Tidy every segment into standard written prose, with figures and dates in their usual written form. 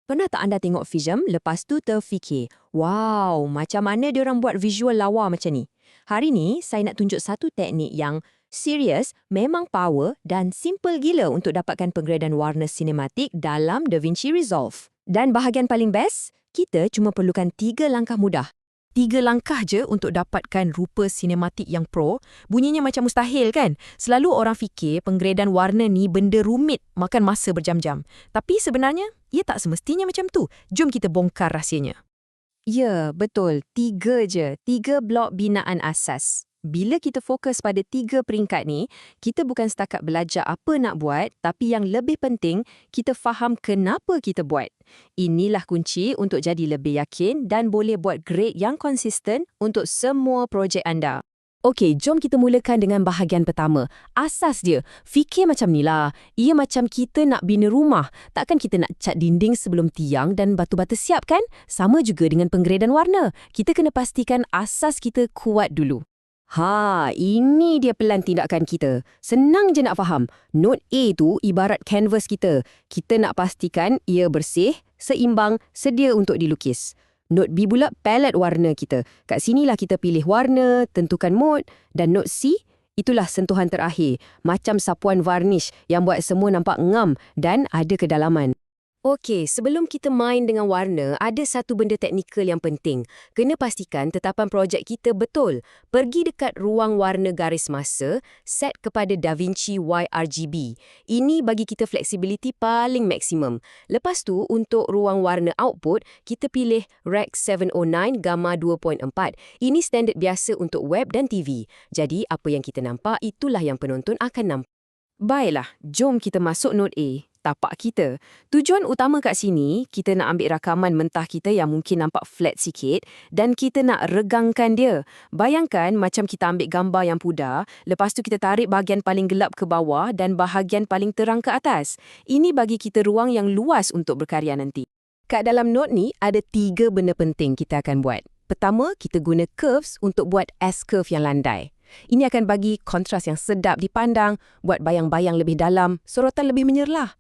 Pernah tak anda tengok filem, lepas tu terfikir, wow, macam mana diorang buat visual lawa macam ni? Hari ni, saya nak tunjuk satu teknik yang serius, memang power dan simple gila untuk dapatkan penggredan warna sinematik dalam DaVinci Resolve. Dan bahagian paling best, kita cuma perlukan 3 langkah mudah. 3 langkah je untuk dapatkan rupa sinematik yang pro, bunyinya macam mustahil kan? Selalu orang fikir penggredan warna ni benda rumit, makan masa berjam-jam. Tapi sebenarnya, ia tak semestinya macam tu. Jom kita bongkar rahsianya. Ya, betul. 3 je. 3 blok binaan asas. Bila kita fokus pada 3 peringkat ni, kita bukan setakat belajar apa nak buat, tapi yang lebih penting, kita faham kenapa kita buat. Inilah kunci untuk jadi lebih yakin dan boleh buat grade yang konsisten untuk semua projek anda. Okey, jom kita mulakan dengan bahagian pertama. Asas dia, fikir macam ni lah. Ia macam kita nak bina rumah. Takkan kita nak cat dinding sebelum tiang dan batu-bata siap kan? Sama juga dengan penggredan warna. Kita kena pastikan asas kita kuat dulu. Ini dia pelan tindakan kita. Senang je nak faham. Note A tu ibarat kanvas kita. Kita nak pastikan ia bersih, seimbang, sedia untuk dilukis. Note B pula palet warna kita. Kat sinilah kita pilih warna, tentukan mode. Dan note C, itulah sentuhan terakhir. Macam sapuan varnish yang buat semua nampak ngam dan ada kedalaman. Okey, sebelum kita main dengan warna, ada satu benda teknikal yang penting. Kena pastikan tetapan projek kita betul. Pergi dekat ruang warna garis masa, set kepada DaVinci YRGB. Ini bagi kita flexibility paling maksimum. Lepas tu, untuk ruang warna output, kita pilih Rec 709 Gamma 2.4. Ini standard biasa untuk web dan TV. Jadi, apa yang kita nampak, itulah yang penonton akan nampak. Baiklah, jom kita masuk note A. Tapak kita. Tujuan utama kat sini, kita nak ambil rakaman mentah kita yang mungkin nampak flat sikit dan kita nak regangkan dia. Bayangkan macam kita ambil gambar yang pudar, lepas tu kita tarik bahagian paling gelap ke bawah dan bahagian paling terang ke atas. Ini bagi kita ruang yang luas untuk berkarya nanti. Kat dalam note ni, ada 3 benda penting kita akan buat. Pertama, kita guna curves untuk buat S-curve yang landai. Ini akan bagi kontras yang sedap dipandang, buat bayang-bayang lebih dalam, sorotan lebih menyerlah.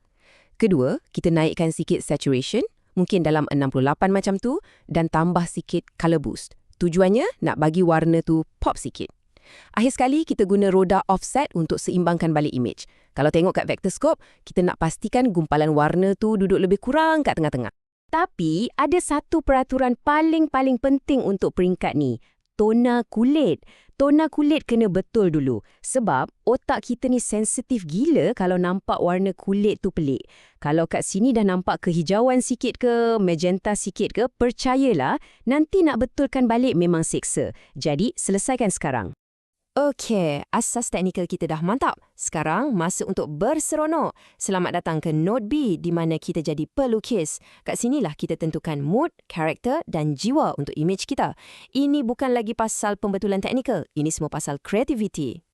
Kedua, kita naikkan sikit saturation, mungkin dalam 68 macam tu, dan tambah sikit color boost. Tujuannya, nak bagi warna tu pop sikit. Akhir sekali, kita guna roda offset untuk seimbangkan balik image. Kalau tengok kat vector scope, kita nak pastikan gumpalan warna tu duduk lebih kurang kat tengah-tengah. Tapi, ada satu peraturan paling-paling penting untuk peringkat ni. Tona kulit. Tona kulit kena betul dulu. Sebab otak kita ni sensitif gila kalau nampak warna kulit tu pelik. Kalau kat sini dah nampak kehijauan sikit ke, magenta sikit ke, percayalah, nanti nak betulkan balik memang seksa. Jadi, selesaikan sekarang. Okey, asas teknikal kita dah mantap. Sekarang, masa untuk berseronok. Selamat datang ke Note B di mana kita jadi pelukis. Kat sinilah kita tentukan mood, karakter dan jiwa untuk image kita. Ini bukan lagi pasal pembetulan teknikal. Ini semua pasal kreativiti.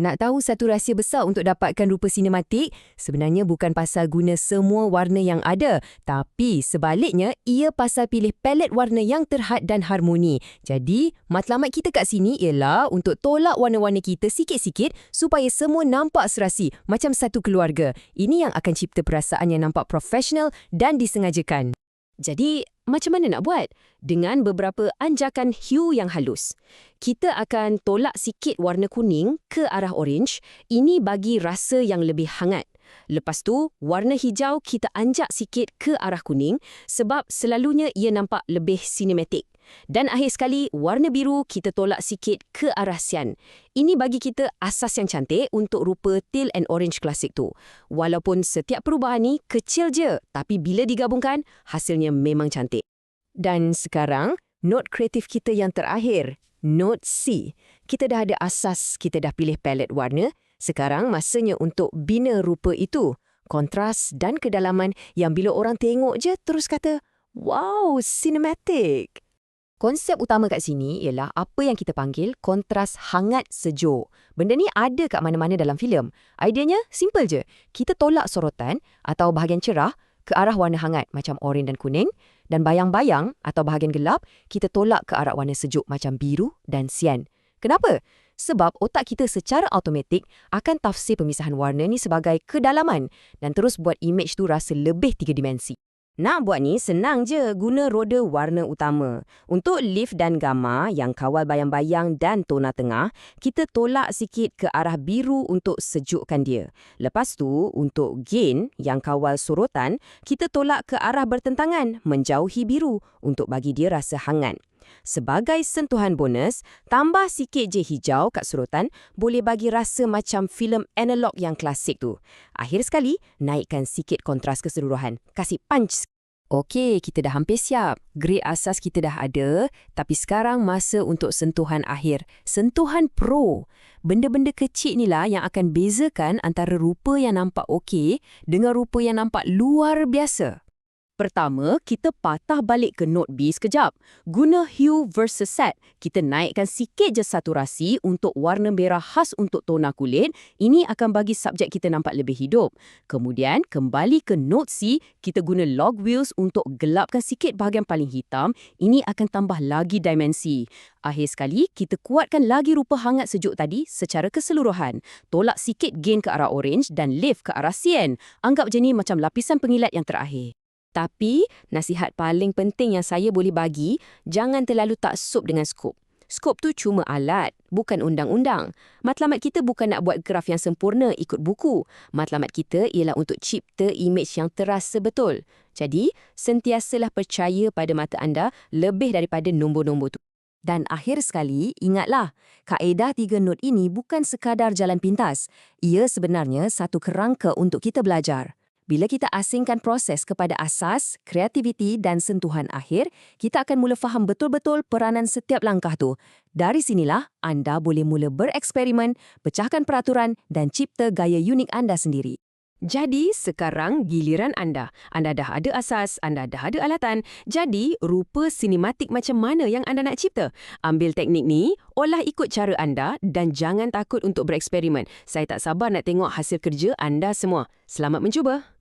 Nak tahu satu rahsia besar untuk dapatkan rupa sinematik? Sebenarnya bukan pasal guna semua warna yang ada, tapi sebaliknya ia pasal pilih palet warna yang terhad dan harmoni. Jadi, matlamat kita kat sini ialah untuk tolak warna-warna kita sikit-sikit supaya semua nampak serasi macam satu keluarga. Ini yang akan cipta perasaan yang nampak profesional dan disengajakan. Jadi, macam mana nak buat? Dengan beberapa anjakan hue yang halus. Kita akan tolak sikit warna kuning ke arah orange. Ini bagi rasa yang lebih hangat. Lepas tu, warna hijau kita anjak sikit ke arah kuning sebab selalunya ia nampak lebih sinematik. Dan akhir sekali, warna biru kita tolak sikit ke arah cyan. Ini bagi kita asas yang cantik untuk rupa teal and orange klasik tu. Walaupun setiap perubahan ni kecil je, tapi bila digabungkan, hasilnya memang cantik. Dan sekarang, note kreatif kita yang terakhir, note C. Kita dah ada asas, kita dah pilih palet warna. Sekarang masanya untuk bina rupa itu. Kontras dan kedalaman yang bila orang tengok je terus kata, wow, cinematic. Konsep utama kat sini ialah apa yang kita panggil kontras hangat sejuk. Benda ni ada kat mana-mana dalam filem. Ideanya simple je. Kita tolak sorotan atau bahagian cerah ke arah warna hangat macam oranye dan kuning dan bayang-bayang atau bahagian gelap kita tolak ke arah warna sejuk macam biru dan cyan. Kenapa? Sebab otak kita secara automatik akan tafsir pemisahan warna ni sebagai kedalaman dan terus buat image tu rasa lebih 3 dimensi. Nak buat ni senang je, guna roda warna utama. Untuk lift dan gamma yang kawal bayang-bayang dan tona tengah, kita tolak sikit ke arah biru untuk sejukkan dia. Lepas tu, untuk gain yang kawal sorotan, kita tolak ke arah bertentangan, menjauhi biru untuk bagi dia rasa hangat. Sebagai sentuhan bonus, tambah sikit je hijau kat sorotan boleh bagi rasa macam filem analog yang klasik tu. Akhir sekali, naikkan sikit kontras keseluruhan. Kasih punch. Okey, kita dah hampir siap. Grade asas kita dah ada, tapi sekarang masa untuk sentuhan akhir. Sentuhan pro. Benda-benda kecil inilah yang akan bezakan antara rupa yang nampak okey dengan rupa yang nampak luar biasa. Pertama, kita patah balik ke note B sekejap. Guna hue versus set, kita naikkan sikit je saturasi untuk warna merah khas untuk tona kulit. Ini akan bagi subjek kita nampak lebih hidup. Kemudian, kembali ke note C, kita guna log wheels untuk gelapkan sikit bahagian paling hitam. Ini akan tambah lagi dimensi. Akhir sekali, kita kuatkan lagi rupa hangat sejuk tadi secara keseluruhan. Tolak sikit gain ke arah orange dan lift ke arah cyan. Anggap je ni macam lapisan pengilat yang terakhir. Tapi, nasihat paling penting yang saya boleh bagi, jangan terlalu taksub dengan skop. Skop tu cuma alat, bukan undang-undang. Matlamat kita bukan nak buat graf yang sempurna ikut buku. Matlamat kita ialah untuk cipta imej yang terasa betul. Jadi, sentiasalah percaya pada mata anda lebih daripada nombor-nombor tu. Dan akhir sekali, ingatlah, kaedah 3 not ini bukan sekadar jalan pintas. Ia sebenarnya satu kerangka untuk kita belajar. Bila kita asingkan proses kepada asas, kreativiti dan sentuhan akhir, kita akan mula faham betul-betul peranan setiap langkah tu. Dari sinilah, anda boleh mula bereksperimen, pecahkan peraturan dan cipta gaya unik anda sendiri. Jadi, sekarang giliran anda. Anda dah ada asas, anda dah ada alatan. Jadi, rupa sinematik macam mana yang anda nak cipta? Ambil teknik ni, olah ikut cara anda dan jangan takut untuk bereksperimen. Saya tak sabar nak tengok hasil kerja anda semua. Selamat mencuba!